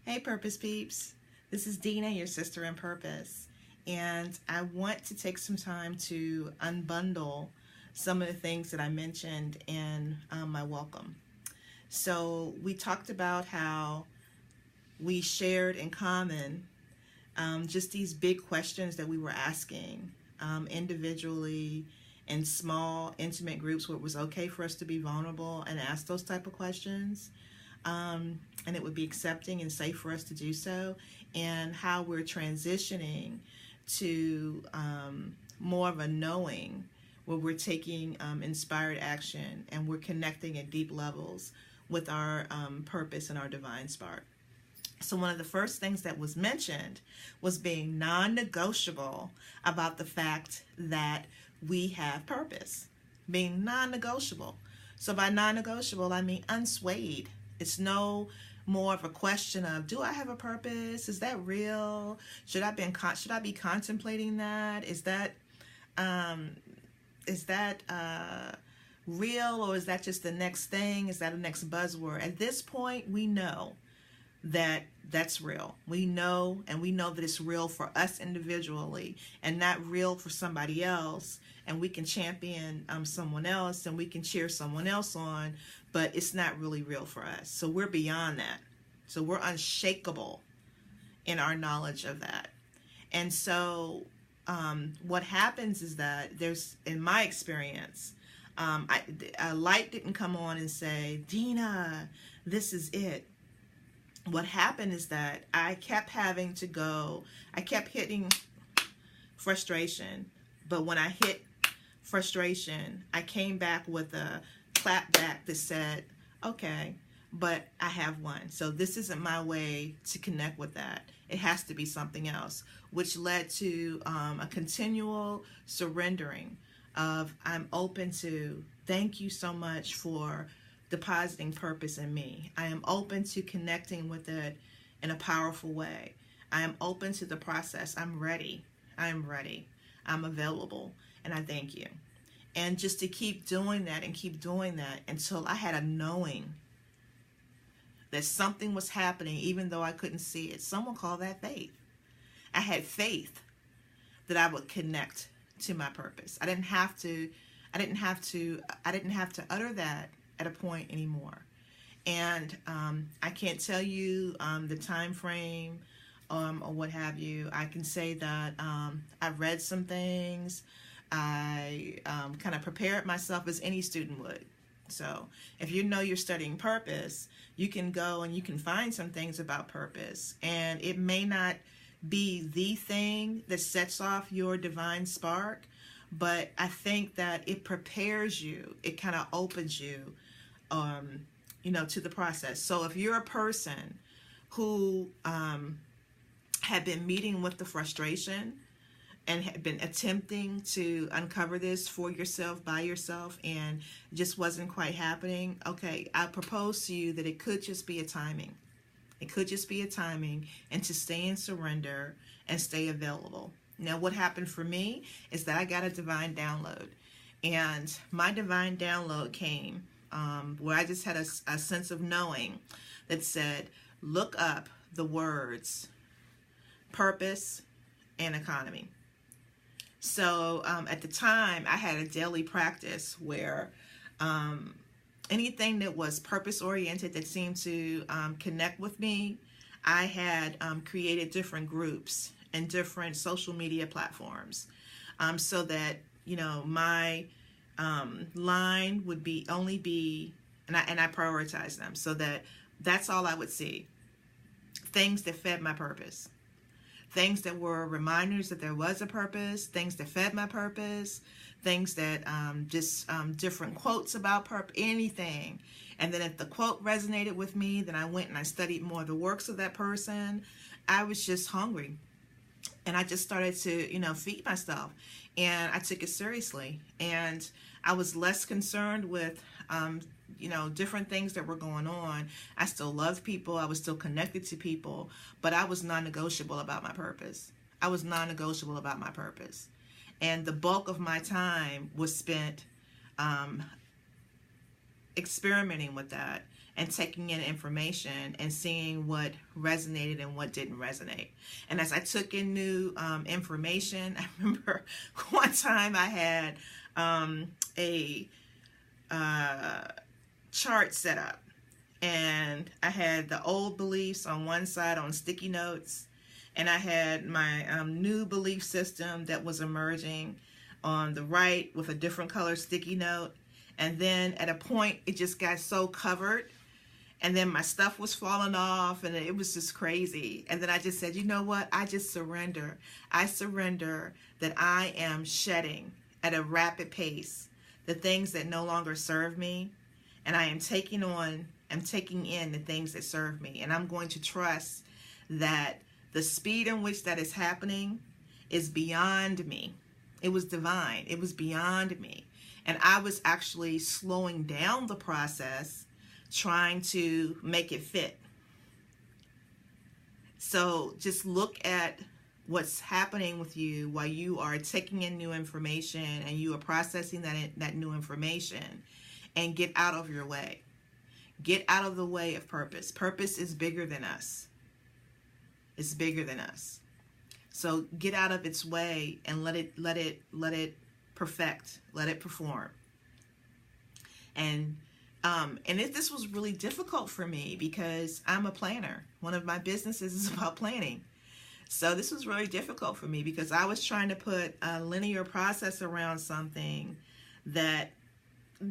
Hey Purpose Peeps, this is Dina, your sister in Purpose, and I want to take some time to unbundle some of the things that I mentioned in my welcome. So we talked about how we shared in common just these big questions that we were asking individually in small, intimate groups where it was okay for us to be vulnerable and ask those type of questions. And it would be accepting and safe for us to do so, and how we're transitioning to more of a knowing where we're taking inspired action and we're connecting at deep levels with our purpose and our divine spark. So one of the first things that was mentioned was being non-negotiable about the fact that we have purpose. Being non-negotiable. So by non-negotiable, I mean unswayed. It's no more of a question of, do I have a purpose? Is that real? Should I be contemplating that? Is that real, or is that just the next thing? Is that a next buzzword? At this point, we know that that's real. We know that it's real for us individually and not real for somebody else, and we can champion someone else and we can cheer someone else on, but it's not really real for us. So we're beyond that. So we're unshakable in our knowledge of that. And so what happens is that there's, in my experience, a light didn't come on and say, Dina, this is it. What happened is that I kept hitting frustration, but when I hit frustration, I came back with a clap back that said, okay, but I have one. So this isn't my way to connect with that. It has to be something else, which led to a continual surrendering of, I'm open to, thank you so much for depositing purpose in me. I am open to connecting with it in a powerful way. I am open to the process. I'm ready. I'm ready. I'm available. And I thank you. And just to keep doing that and keep doing that until I had a knowing that something was happening, even though I couldn't see it. Someone call that faith. I had faith that I would connect to my purpose. I didn't have to utter that at a point anymore. And I can't tell you the time frame or what have you. I can say that I read some things. I kind of prepared myself as any student would. So if you know you're studying purpose, you can go and you can find some things about purpose. And it may not be the thing that sets off your divine spark, but I think that it prepares you. It kind of opens you to the process. So if you're a person who had been meeting with the frustration and had been attempting to uncover this for yourself, by yourself, and just wasn't quite happening, okay, I propose to you that it could just be a timing. It could just be a timing, and to stay in surrender and stay available. Now, what happened for me is that I got a divine download, and my divine download came where I just had a sense of knowing that said, look up the words purpose and economy. So at the time, I had a daily practice where anything that was purpose-oriented that seemed to connect with me, I had created different groups and different social media platforms so that, my line would only be, and I prioritize them so that that's all I would see. Things that fed my purpose. Things that were reminders that there was a purpose, things that fed my purpose, things that different quotes about purpose, anything. And then if the quote resonated with me, then I went and I studied more of the works of that person. I was just hungry. And I just started to, feed myself. And I took it seriously. And I was less concerned with, different things that were going on. I still loved people. I was still connected to people. But I was non-negotiable about my purpose. I was non-negotiable about my purpose. And the bulk of my time was spent experimenting with that and taking in information and seeing what resonated and what didn't resonate. And as I took in new information, I remember one time I had a chart set up, and I had the old beliefs on one side on sticky notes, and I had my new belief system that was emerging on the right with a different color sticky note. And then at a point it just got so covered, and then my stuff was falling off, and it was just crazy. And then I just said, you know what, I just surrender. I surrender that I am shedding at a rapid pace the things that no longer serve me, and I am taking in the things that serve me. And I'm going to trust that the speed in which that is happening is beyond me. It was divine. It was beyond me. And I was actually slowing down the process, trying to make it fit. So just look at what's happening with you while you are taking in new information and you are processing that new information, and get out of your way. Get out of the way of purpose. Purpose is bigger than us. It's bigger than us. So get out of its way and let it perfect, let it perform. And this was really difficult for me because I'm a planner. One of my businesses is about planning. So this was really difficult for me because I was trying to put a linear process around something that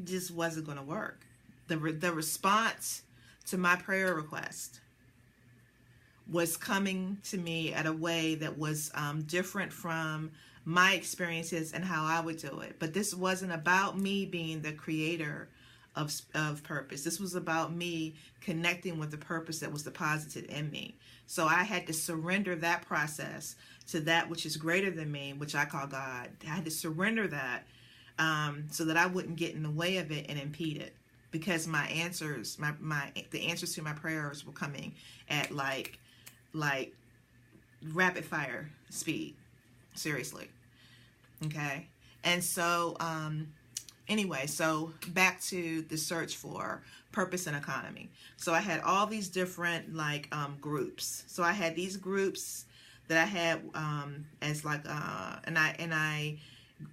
just wasn't going to work. The response to my prayer request was coming to me at a way that was different from my experiences and how I would do it. But this wasn't about me being the creator of purpose. This was about me connecting with the purpose that was deposited in me. So I had to surrender that process to that which is greater than me, which I call God. I had to surrender that so that I wouldn't get in the way of it and impede it. Because my answers, the answers to my prayers were coming at like rapid fire speed. Seriously. Okay. And so anyway, so back to the search for purpose and economy. So I had all these different groups. So I had these groups that I had as and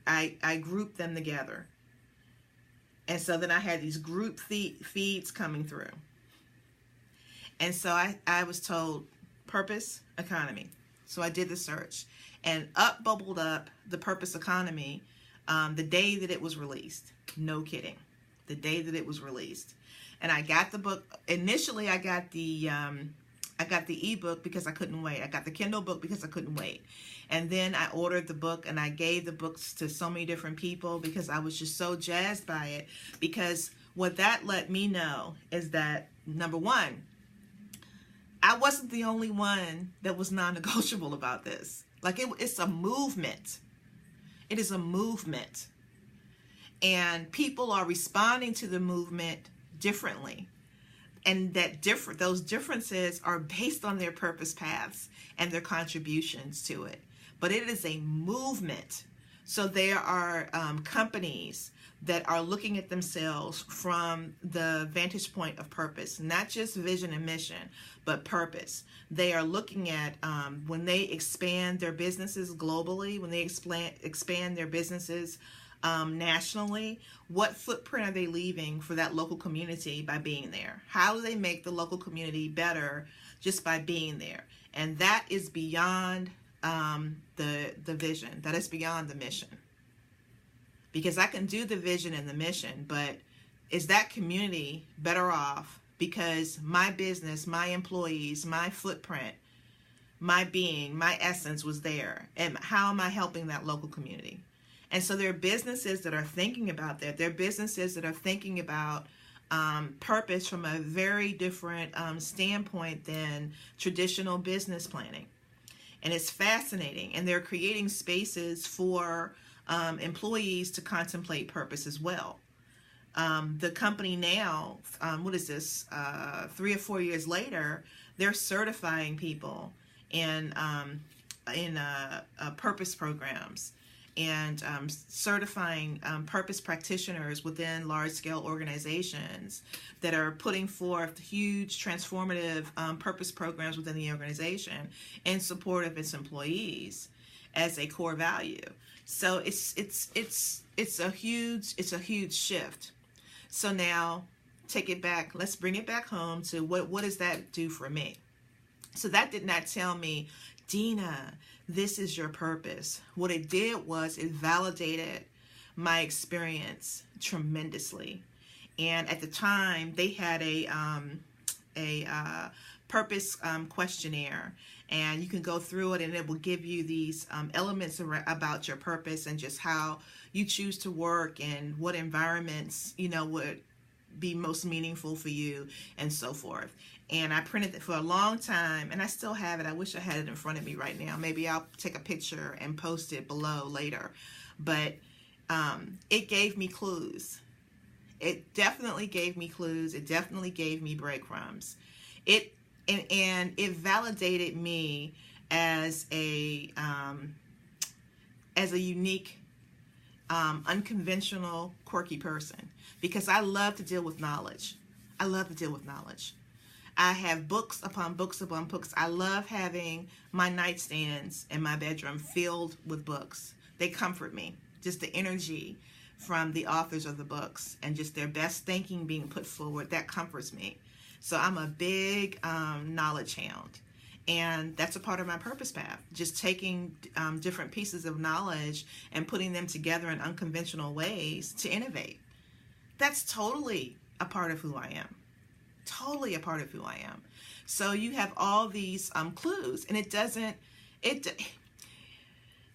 I grouped them together. And so then I had these group feeds coming through. And so I was told purpose, economy. So I did the search, and bubbled up the purpose economy the day that it was released. No kidding. The day that it was released. And I got the book. Initially, I got the ebook because I couldn't wait. I got the Kindle book because I couldn't wait. And then I ordered the book, and I gave the books to so many different people because I was just so jazzed by it. Because what that let me know is that, number one, I wasn't the only one that was non-negotiable about this. It's a movement. It is a movement. And people are responding to the movement differently. And those differences are based on their purpose paths and their contributions to it. But it is a movement. So there are companies that are looking at themselves from the vantage point of purpose, not just vision and mission, but purpose. They are looking at when they expand their businesses globally, when they expand their businesses nationally, what footprint are they leaving for that local community by being there? How do they make the local community better just by being there? And that is beyond the vision. That is beyond the mission. Because I can do the vision and the mission, but is that community better off because my business, my employees, my footprint, my being, my essence was there? And how am I helping that local community? And so there are businesses that are thinking about that. There are businesses that are thinking about purpose from a very different standpoint than traditional business planning. And it's fascinating. And they're creating spaces for employees to contemplate purpose as well. The company now, 3 or 4 years later, they're certifying people in purpose programs. and certifying purpose practitioners within large-scale organizations that are putting forth huge transformative purpose programs within the organization in support of its employees as a core value. So it's a huge shift. So now take it back. Let's bring it back home to what does that do for me? So that did not tell me, Dina, this is your purpose. What it did was it validated my experience tremendously. And at the time, they had a purpose questionnaire, and you can go through it, and it will give you these elements about your purpose and just how you choose to work and what environments, you know, would be most meaningful for you and so forth. And I printed it for a long time, and I still have it. I wish I had it in front of me right now. Maybe I'll take a picture and post it below later. But it gave me clues. It definitely gave me clues. It definitely gave me breadcrumbs. And it validated me as a unique, unconventional, quirky person, because I love to deal with knowledge. I love to deal with knowledge. I have books upon books upon books. I love having my nightstands in my bedroom filled with books. They comfort me. Just the energy from the authors of the books and just their best thinking being put forward, that comforts me. So I'm a big knowledge hound. And that's a part of my purpose path. Just taking different pieces of knowledge and putting them together in unconventional ways to innovate. That's totally a part of who I am. Totally a part of who I am. So you have all these clues, and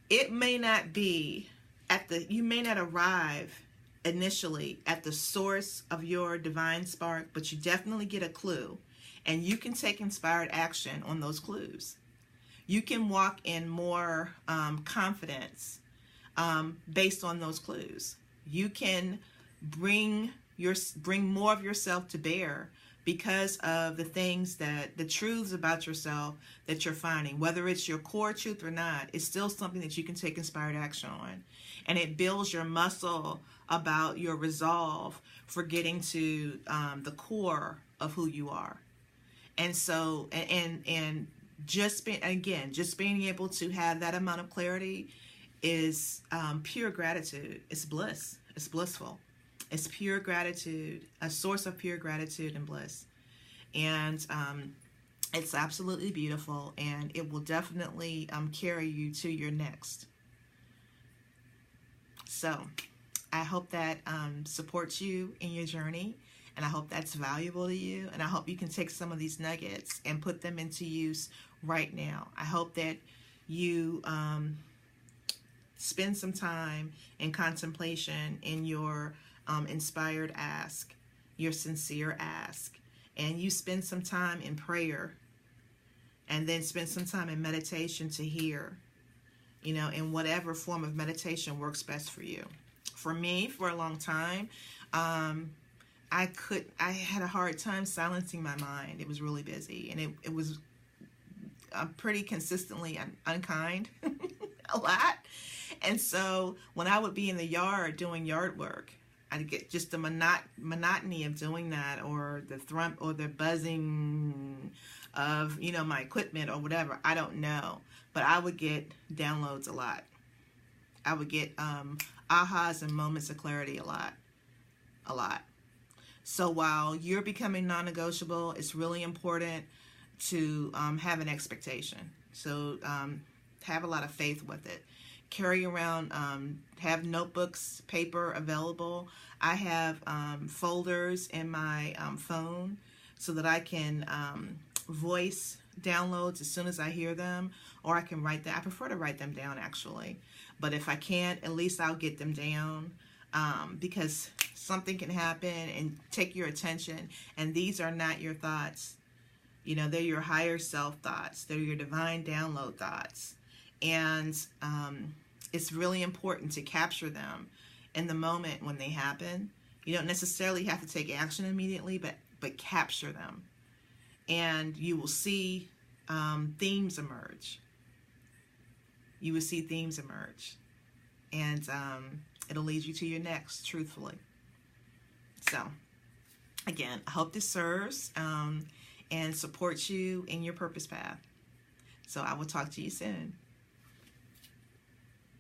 it may not be you may not arrive initially at the source of your divine spark, but you definitely get a clue, and you can take inspired action on those clues. You can walk in more confidence based on those clues. You can bring more of yourself to bear because of the truths about yourself that you're finding. Whether it's your core truth or not, it's still something that you can take inspired action on. And it builds your muscle about your resolve for getting to the core of who you are. And so, and just being able to have that amount of clarity is pure gratitude. It's bliss. It's blissful. It's pure gratitude, a source of pure gratitude and bliss. And it's absolutely beautiful, and it will definitely carry you to your next. So I hope that supports you in your journey, and I hope that's valuable to you, and I hope you can take some of these nuggets and put them into use right now. I hope that you spend some time in contemplation in your inspired ask, your sincere ask, and you spend some time in prayer, and then spend some time in meditation to hear, in whatever form of meditation works best for you. For me, for a long time, I had a hard time silencing my mind. It was really busy, and it was pretty consistently unkind a lot. And so when I would be in the yard doing yard work, I'd get just the monotony of doing that, or the thrum or the buzzing of my equipment or whatever. I don't know, but I would get downloads a lot. I would get ahas and moments of clarity a lot. So while you're becoming non-negotiable, it's really important to have an expectation. So have a lot of faith with it. Carry around, have notebooks, paper available. I have folders in my phone so that I can voice downloads as soon as I hear them, or I can write them. I prefer to write them down, actually. But if I can't, at least I'll get them down, because something can happen and take your attention, and these are not your thoughts. They're your higher self thoughts. They're your divine download thoughts. And it's really important to capture them in the moment when they happen. You don't necessarily have to take action immediately, but capture them. And you will see themes emerge. You will see themes emerge. and it'll lead you to your next, truthfully. So, again, I hope this serves and supports you in your purpose path. So I will talk to you soon.